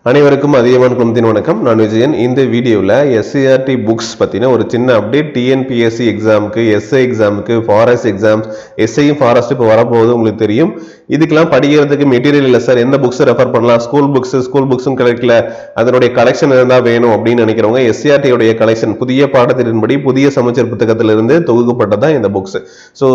அனைவருக்கும் அதியமான் குழுமத்தின் வணக்கம். நான் விஜயன். இந்த வீடியோவில் SCRT புக்ஸ் பற்றின ஒரு சின்ன அப்டேட். TNPSC எக்ஸாமுக்கு, எஸ்ஐ எக்ஸாமுக்கு, ஃபாரஸ்ட் எக்ஸாம்ஸ், எஸ்ஐயும் ஃபாரஸ்ட் இப்போ வரப்போகுது, உங்களுக்கு தெரியும். இதுக்கெல்லாம் படிக்கிறதுக்கு மெட்டீரியல் இல்லை சார், எந்த புக்ஸை ரெஃபர் பண்ணலாம், ஸ்கூல் புக்ஸும் கிடைக்கல, அதனுடைய கலெக்ஷன் இருந்தால் வேணும் அப்படின்னு நினைக்கிறவங்க SCRT கலெக்ஷன் புதிய பாடத்தின்படி புதிய சமச்சீர் புத்தகத்திலிருந்து தொகுக்கப்பட்டதான் இந்த புக்ஸ். ஸோ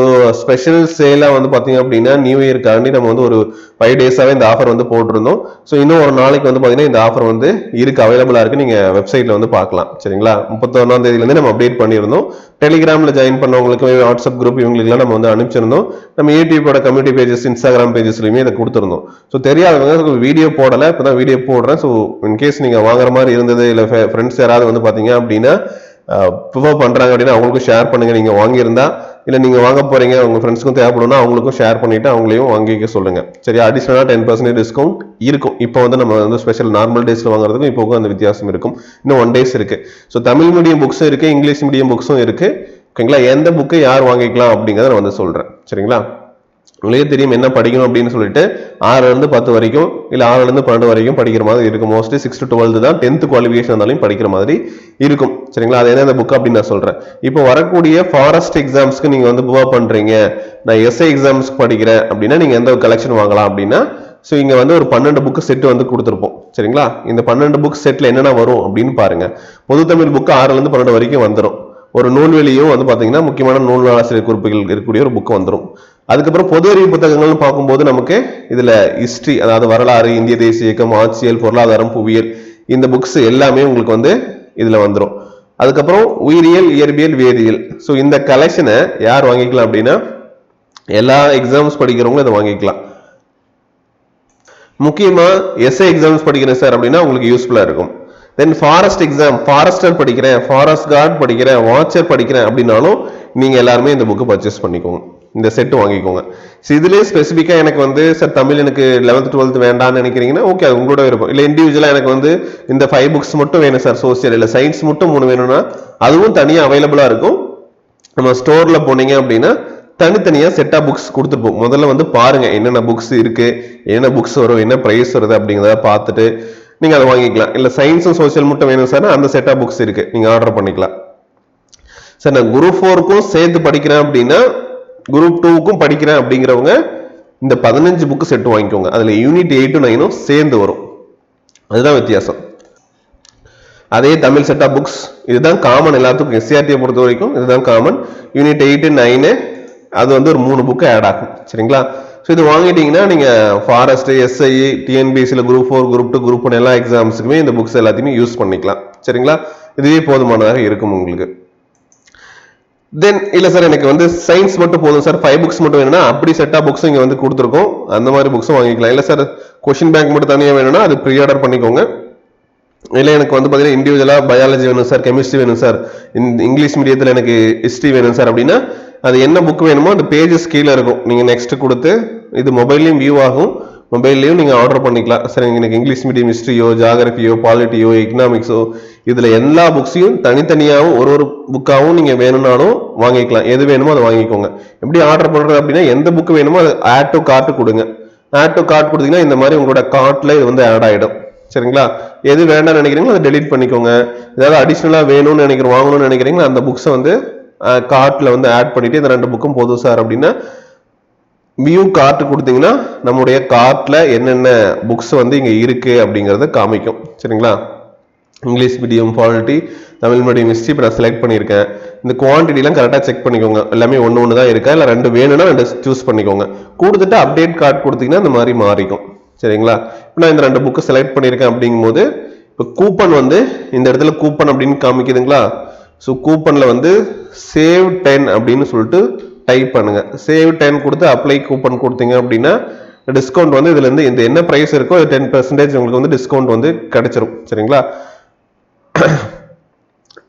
ஸ்பெஷல் சேலாக வந்து பார்த்தீங்க அப்படின்னா நியூ இயர்க்காண்டி நம்ம வந்து ஒரு 5 டேஸாகவே இந்த ஆஃபர் வந்து போட்டிருந்தோம். ஸோ இன்னும் ஒரு நாளைக்கு வந்து பார்த்தீங்கன்னா இந்த ஆஃபர் வந்து இருக்கு, அவைலபிளா இருக்கு. நீங்க வெப்சைட்ல வந்து பார்க்கலாம். சரிங்களா? 31ஆம் தேதியிலிருந்து நம்ம அப்டேட் பண்ணியிருந்தோம். டெலிகிராம்ல ஜாயின் பண்ணவங்களுக்கு, வாட்ஸ்அப் குரூப் இவங்களுக்குலாம் நம்ம வந்து அனுப்பிச்சிருந்தோம். நம்ம யூடியூபோட கம்யூனிட்டி பேஜஸ், இன்ஸ்டாகிராம் பேஜஸ்லயுமே இதை கொடுத்துருந்தோம். ஸோ தெரியாதவங்க வீடியோ போடலை, இப்பதான் வீடியோ போடுறேன். ஸோ இன்கேஸ் நீங்க வாங்குற மாதிரி இருந்தது, இல்லை ஃப்ரெண்ட்ஸ் யாராவது வந்து பாத்தீங்க அப்படின்னா ப்ரிஃபர் பண்றாங்க அப்படின்னா அவங்களுக்கும் ஷேர் பண்ணுங்க. நீங்க வாங்கியிருந்தா, இல்லை நீங்க வாங்க போறீங்க, உங்க ஃப்ரெண்ட்ஸ்க்கும் தேவைப்படும்னா அவங்களுக்கும் ஷேர் பண்ணிட்டு அவங்களையும் வாங்கிக்க சொல்லுங்க. சரி, அடிஷனலா 10% டிஸ்கவுண்ட் இருக்கும். இப்போ வந்து நம்ம வந்து ஸ்பெஷல் நார்மல் டேஸ்ல வாங்குறதுக்கும் இப்போ அந்த வித்தியாசம் இருக்கும். இன்னும் 1 டேஸ் இருக்கு. ஸோ தமிழ் மீடியம் புக்ஸும் இருக்கு, இங்கிலீஷ் மீடியம் புக்ஸும் இருக்கு. ஓகேங்களா? எந்த புக்கு யார் வாங்கிக்கலாம் அப்படிங்கிறத நான் வந்து சொல்றேன். சரிங்களா? உங்களுக்கே தெரியும் என்ன படிக்கணும் அப்படின்னு சொல்லிட்டு 6லேருந்து 10 வரைக்கும், இல்லை 6லேருந்து 12 வரைக்கும் படிக்கிற மாதிரி இருக்கும். மோஸ்ட்லி 6 to 12 தான் 10th குவாலிஃபிகேஷன் இருந்தாலும் படிக்கிற மாதிரி இருக்கும். சரிங்களா? அது என்ன புக் அப்படின்னு நான் சொல்றேன். இப்போ வரக்கூடிய ஃபாரஸ்ட் எக்ஸாம்ஸ்க்கு நீங்க வந்து ப்ரிப்பேர் பண்றீங்க, நான் எஸ்ஐ எக்ஸாம்ஸ்க்கு படிக்கிறேன் அப்படின்னா நீங்க எந்த கலெக்ஷன் வாங்கலாம் அப்படின்னா, ஸோ இங்க வந்து ஒரு 12 புக் செட் வந்து கொடுத்துருப்போம். சரிங்களா? இந்த 12 புக் செட்ல என்னென்ன வரும் அப்படின்னு பாருங்க. பொது தமிழ் புக் 6லேருந்து 12 வரைக்கும் வந்துடும். ஒரு நூல்வெளியும் வந்து பாத்தீங்கன்னா முக்கியமான நூல் ஆசிரியர் குறிப்புகள் இருக்கக்கூடிய ஒரு புக் வந்துடும். அதுக்கப்புறம் பொது அறிவு புத்தகங்கள்னு பார்க்கும்போது நமக்கு இதுல ஹிஸ்டரி, அதாவது வரலாறு, இந்திய தேசிய இயக்கம், ஆட்சியல், பொருளாதாரம், புவியியல், இந்த புக்ஸ் எல்லாமே உங்களுக்கு வந்து இதுல வந்துடும். அதுக்கப்புறம் உயிரியல், இயற்பியல், வேதியியல். ஸோ இந்த கலெக்ஷனை யார் வாங்கிக்கலாம் அப்படின்னா எல்லா எக்ஸாம்ஸ் படிக்கிறவங்களும் இதை வாங்கிக்கலாம். முக்கியமா எஸ்ஐ எக்ஸாம்ஸ் படிக்கிறேன் சார் அப்படின்னா உங்களுக்கு யூஸ்ஃபுல்லா இருக்கும். தென் ஃபாரஸ்ட் எக்ஸாம், ஃபாரஸ்டர் படிக்கிறேன், ஃபாரஸ்ட் கார்டு படிக்கிறேன், வாட்சர் படிக்கிறேன் அப்படின்னாலும் நீங்க எல்லாருமே இந்த புக்கு பர்ச்சேஸ் பண்ணிக்கோங்க, இந்த செட் வாங்கிக்கோங்க. இதுலேயே ஸ்பெசிஃபிக்கா எனக்கு வந்து சார் தமிழ் எனக்கு 11th 12th வேண்டாம்னு நினைக்கிறீங்கன்னா ஓகே, அது உங்களோட இருக்கும். இல்லை இண்டிவிஜுவலா எனக்கு வந்து இந்த 5 புக்ஸ் மட்டும் வேணும் சார், சோசியல் இல்லை சயின்ஸ் மட்டும் 3 வேணும்னா அதுவும் தனியாக அவைலபிளா இருக்கும். நம்ம ஸ்டோர்ல போனீங்க அப்படின்னா தனித்தனியா செட்டா புக்ஸ் கொடுத்துருப்போம். முதல்ல வந்து பாருங்க என்னென்ன புக்ஸ் இருக்கு, என்ன புக்ஸ் வரும், என்ன பிரைஸ் வருது அப்படிங்கிறத பார்த்துட்டு நீங்க அதை வாங்கிக்கலாம். இல்ல சயின்ஸும் சோசியல் மட்டும் வேணும் சார், அந்த செட்டா புக்ஸ் இருக்கு, நீங்க ஆர்டர் பண்ணிக்கலாம். சார் நான் குரூப் 4க்கும் சேர்த்து படிக்கிறேன் அப்படின்னா, குரூப் 2க்கும் படிக்கிறேன் அப்படிங்கிறவங்க இந்த 15 புக் செட் வாங்கிக்கோங்க. அதுல யூனிட் 8 to 9 சேர்ந்து வரும். அதுதான் வித்தியாசம். அதே தமிழ் செட்டா புக்ஸ் இதுதான் காமன் எல்லாத்துக்கும். SCRT பொறுத்த வரைக்கும் இதுதான் காமன். யூனிட் 8 9 அது வந்து ஒரு 3 புக்கு ஆட் ஆகும். சரிங்களா? ஸோ இது வாங்கிட்டீங்கன்னா நீங்க ஃபாரஸ்ட், எஸ்ஐ, டிஎன்பிஎஸ்சியில் குரூப் 4, குரூப் 2, குரூப் 1 எல்லா எக்ஸாம்ஸுக்குமே இந்த புக்ஸ் எல்லாத்தையுமே யூஸ் பண்ணிக்கலாம். சரிங்களா? இதுவே போதுமானதாக இருக்கும் உங்களுக்கு. தென் இல்ல சார் எனக்கு வந்து சயின்ஸ் மட்டும் போதும் சார், 5 புக்ஸ் மட்டும் வேணும்னா அப்படி செட்டா புக்ஸும் இங்க வந்து கொடுத்துருக்கோம், அந்த மாதிரி புக்ஸும் வாங்கிக்கலாம். இல்லை சார் கொஸ்டின் பேங்க் மட்டும் தனியாக வேணும்னா அது ப்ரீ ஆர்டர் பண்ணிக்கோங்க. இல்லை எனக்கு வந்து பார்த்தீங்கன்னா இண்டிவிஜுவலா பயாலஜி வேணும் சார், கெமிஸ்ட்ரி வேணும் சார், இங்கிலீஷ் மீடியத்தில் எனக்கு ஹிஸ்ட்ரி வேணும் சார் அப்படின்னா அது என்ன புக் வேணுமோ அந்த பேஜஸ் கீழே இருக்கும். நீங்க நெக்ஸ்ட் கொடுத்து இது மொபைல்லையும் வியூ ஆகும், மொபைல்லையும் நீங்க ஆர்டர் பண்ணிக்கலாம். சரி, எனக்கு இங்கிலீஷ் மீடியம் ஹிஸ்ட்ரியோ, ஜியாகிரபியோ, பாலிட்டியோ, எக்கனாமிக்ஸோ இதுல எல்லா புக்ஸையும் தனித்தனியாகவும் ஒரு புக்காகவும் நீங்க வேணும்னாலும் வாங்கிக்கலாம். எது வேணுமோ அதை வாங்கிக்கோங்க. எப்படி ஆர்டர் பண்றது அப்படின்னா எந்த புக் வேணுமோ அது ஆட் டு கார்ட் கொடுங்க. ஆட் டு கார்ட் கொடுத்தீங்கன்னா இந்த மாதிரி உங்களோட கார்ட்ல இது வந்து ஆட் ஆயிடும். சரிங்களா? எது வேண்டாம்னு நினைக்கிறீங்களோ அதை டெலிட் பண்ணிக்கோங்க. ஏதாவது அடிஷனலா வேணும்னு நினைக்கிறோம், வாங்கணும்னு நினைக்கிறீங்களா அந்த புக்ஸை வந்து கார்ட்ல வந்து ஆட் பண்ணிட்டு இந்த 2 புக்கும் போதும் சார் அப்படின்னா வியூ கார்ட் கொடுத்தீங்கன்னா நம்முடைய கார்ட்ல என்னென்ன புக்ஸ் வந்து இங்க இருக்கு அப்படிங்கறத காமிக்கும். சரிங்களா? English medium, polity, Tamil medium, history இப்போ நான் செலக்ட் பண்ணியிருக்கேன். இந்த குவான்டிட்டிலாம் கரெக்டாக செக் பண்ணிக்கோங்க. எல்லாமே ஒன்று தான் இருக்கா, இல்லை 2 வேணும்னா 2 சூஸ் பண்ணிக்கோங்க. கொடுத்துட்டு அப்டேட் கார்டு கொடுத்தீங்கன்னா இந்த மாதிரி மாறிக்கும். சரிங்களா? இப்போ நான் இந்த 2 புக்கு செலக்ட் பண்ணியிருக்கேன் அப்படிங்கும்போது இப்போ கூப்பன் வந்து இந்த இடத்துல கூப்பன் அப்படின்னு காமிக்குதுங்களா? ஸோ கூப்பன்ல வந்து சேவ் 10 அப்படின்னு சொல்லிட்டு டைப் பண்ணுங்க. சேவ் 10 கொடுத்து அப்ளை கூப்பன் கொடுத்தீங்க அப்படின்னா டிஸ்கவுண்ட் வந்து இதுல இருந்து இந்த என்ன பிரைஸ் இருக்கோ 10% உங்களுக்கு வந்து டிஸ்கவுண்ட் வந்து கிடைச்சிரும். சரிங்களா?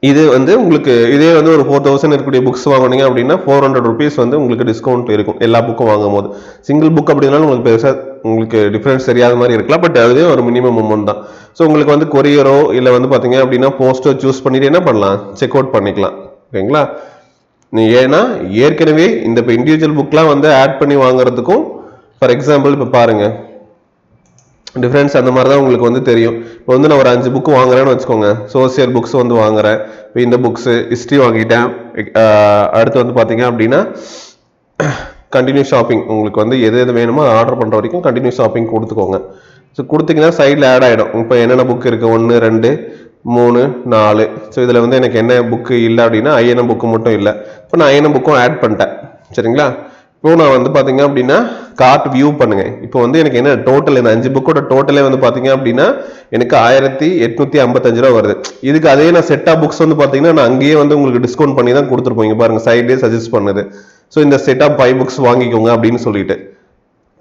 இது வந்து உங்களுக்கு இதே வந்து ஒரு 4000 இருக்கக்கூடிய புக்ஸ் வாங்கினீங்க அப்படின்னா 400 rupees வந்து உங்களுக்கு டிஸ்கவுண்ட் இருக்கும் எல்லா புக்கும் வாங்கும் போது. சிங்கிள் புக் அப்படின்னாலும் உங்களுக்கு பெருசாக உங்களுக்கு டிஃபரன்ஸ் தெரியாத மாதிரி இருக்கலாம், பட் அதுவே ஒரு மினிமம் அமௌண்ட் தான். ஸோ உங்களுக்கு வந்து கொரியரோ இல்லை வந்து பார்த்தீங்க அப்படின்னா போஸ்டோ சூஸ் பண்ணிட்டு என்ன பண்ணலாம், செக் அவுட் பண்ணிக்கலாம். ஓகேங்களா? ஏன்னா ஏற்கனவே இந்த இப்போ இண்டிவிஜுவல் புக்லாம் வந்து ஆட் பண்ணி வாங்குறதுக்கும், ஃபார் எக்ஸாம்பிள் இப்போ பாருங்க, டிஃபரன்ஸ் அந்த மாதிரி தான் உங்களுக்கு வந்து தெரியும். இப்போ வந்து நான் ஒரு 5 புக்கு வாங்குறேன்னு வச்சுக்கோங்க. சோசியல் புக்ஸ் வந்து வாங்குறேன். இப்போ இந்த புக்ஸு ஹிஸ்ட்ரி வாங்கிட்டேன். அடுத்து வந்து பார்த்தீங்க அப்படின்னா கண்டினியூ ஷாப்பிங், உங்களுக்கு வந்து எது எது வேணுமோ ஆர்டர் பண்ணுற வரைக்கும் கண்டினியூ ஷாப்பிங் கொடுத்துக்கோங்க. ஸோ கொடுத்தீங்கன்னா சைடில் ஆட் ஆகிடும். இப்போ என்னென்ன புக் இருக்குது, 1 2 3 4. ஸோ இதில் வந்து எனக்கு என்ன புக்கு இல்லை அப்படின்னா ஐஎன்எம் புக்கு மட்டும் இல்லை. இப்போ நான் ஐஎன்எம் புக்கும் ஆட் பண்ணிட்டேன். சரிங்களா? இப்போ நான் வந்து பார்த்தீங்க அப்படின்னா கார்ட் வியூ பண்ணுங்க. இப்போ வந்து எனக்கு என்ன டோட்டல், இந்த 5 புக்கோட டோட்டலே வந்து பார்த்தீங்க அப்படின்னா எனக்கு 1855 ரூபா வருது. இதுக்கு அதே நான் செட் ஆஃப் புக்ஸ் வந்து பார்த்தீங்கன்னா நான் அங்கேயே வந்து உங்களுக்கு டிஸ்கவுண்ட் பண்ணி தான் கொடுத்துருப்போம். இங்கே பாருங்க சைட்லேயே சஜஸ்ட் பண்ணுது. ஸோ இந்த செட் ஆஃப் 5 புக்ஸ் வாங்கிக்கோங்க அப்படின்னு சொல்லிட்டு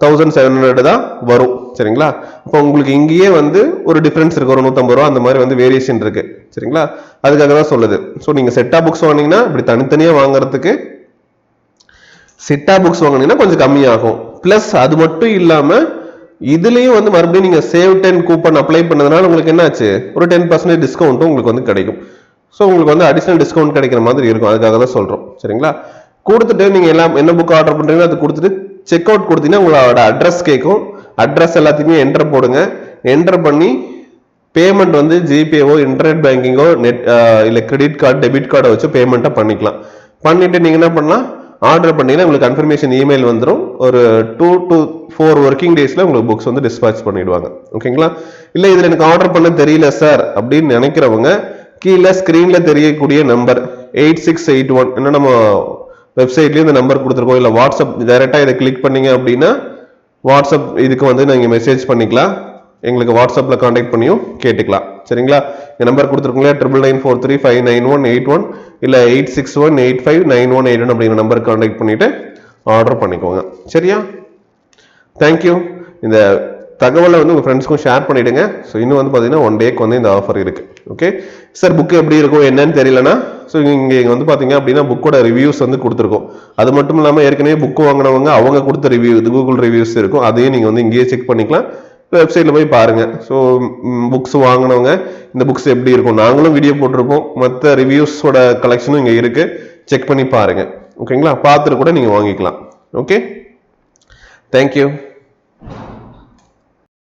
1700 தான் வரும். சரிங்களா? அப்போ உங்களுக்கு இங்கேயே வந்து ஒரு டிஃபரன்ஸ் இருக்கு, ஒரு 150 ரூபா அந்த மாதிரி வந்து வேரியேஷன் இருக்கு. சரிங்களா? அதுக்காக தான் சொல்லுது. ஸோ நீங்க செட் ஆஃப் புக்ஸ் வாங்கினீங்கன்னா இப்படி தனித்தனியாக வாங்குறதுக்கு செட்டா புக்ஸ் வாங்கினீங்கன்னா கொஞ்சம் கம்மியாகும். பிளஸ் அது மட்டும் இல்லாம இதுலயும் வந்து மறுபடியும் நீங்க சேவ் 10 கூப்பன் அப்ளை பண்ணதுனால உங்களுக்கு என்ன ஆச்சு, ஒரு 10% டிஸ்கவுண்ட்டும் உங்களுக்கு வந்து கிடைக்கும். ஸோ உங்களுக்கு வந்து அடிஷனல் டிஸ்கவுண்ட் கிடைக்கிற மாதிரி இருக்கும். அதுக்காக தான் சொல்றோம். சரிங்களா? கொடுத்துட்டு நீங்க எல்லாம் என்ன புக் ஆர்டர் பண்றீங்களோ அது கொடுத்துட்டு செக் அவுட் கொடுத்தீங்கன்னா உங்களோட அட்ரஸ் கேட்கும். அட்ரஸ் எல்லாத்தையுமே என்டர் போடுங்க. என்டர் பண்ணி பேமெண்ட் வந்து ஜிபேவோ இன்டர்நெட் பேங்கிங்கோ நெட் இல்லை கிரெடிட் கார்டு டெபிட் கார்டை வச்சு பேமெண்ட்டை பண்ணிக்கலாம். பண்ணிட்டு நீங்க என்ன பண்ணலாம், ஆர்டர் பண்ணீங்கன்னா உங்களுக்கு கன்ஃபர்மேஷன் இமெயில் வந்துடும். ஒரு 2 to 4 ஒர்க்கிங் டேஸ்ல உங்களுக்கு புக்ஸ் வந்து டிஸ்பாச் பண்ணிடுவாங்க. ஓகேங்களா? இல்லை இதில் எனக்கு ஆர்டர் பண்ண தெரியல சார் அப்படின்னு நினைக்கிறவங்க கீழே ஸ்கிரீன்ல தெரியக்கூடிய நம்பர் 8681 என்ன நம்ம வெப்சைட்லயும் இந்த நம்பர் கொடுத்துருக்கோம். இல்லை வாட்ஸ்அப் டைரக்டா இதை கிளிக் பண்ணீங்க அப்படின்னா வாட்ஸ்அப் இதுக்கு வந்து நீங்க மெசேஜ் பண்ணிக்கலாம். எங்களுக்கு வாட்ஸ்அப்ல கான்டாக்ட் பண்ணியும் கேட்டுக்கலாம். சரிங்களா? இந்த நம்பர் கொடுத்துருக்கோங்களா 9943359181 இல்ல 8618599181 அப்படிங்கிற நம்பருக்கு கான்டாக்ட் பண்ணிட்டு ஆர்டர் பண்ணிக்கோங்க. சரியா? தேங்க்யூ. இந்த தகவலை வந்து உங்க ஃப்ரெண்ட்ஸ்க்கும் ஷேர் பண்ணிடுங்க. ஸோ இன்னும் வந்து பார்த்தீங்கன்னா 1 டேக்கு வந்து இந்த ஆஃபர் இருக்கு. ஓகே சார், புக்கு எப்படி இருக்கும் என்னன்னு தெரியலனா ஸோ இங்கே வந்து பார்த்தீங்க அப்படின்னா புக்கோட ரிவ்யூஸ் வந்து கொடுத்துருக்கோம். அது மட்டும் இல்லாமல் ஏற்கனவே புக் வாங்கினவங்க அவங்க கொடுத்த ரிவ்யூ கூகுள் ரிவ்யூஸ் இருக்கும். அதையும் நீங்கள் வந்து இங்கேயே செக் பண்ணிக்கலாம். வெப்சைட்ல போய் பாருங்க. ஸோ புக்ஸ் வாங்கினவங்க இந்த புக்ஸ் எப்படி இருக்கும், நாங்களும் வீடியோ போட்டிருக்கோம். மற்ற ரிவ்யூஸோட கலெக்ஷனும் இங்கே இருக்கு, செக் பண்ணி பாருங்க. ஓகேங்களா? பார்த்துட்டு கூட நீங்க வாங்கிக்கலாம். Okay, thank you.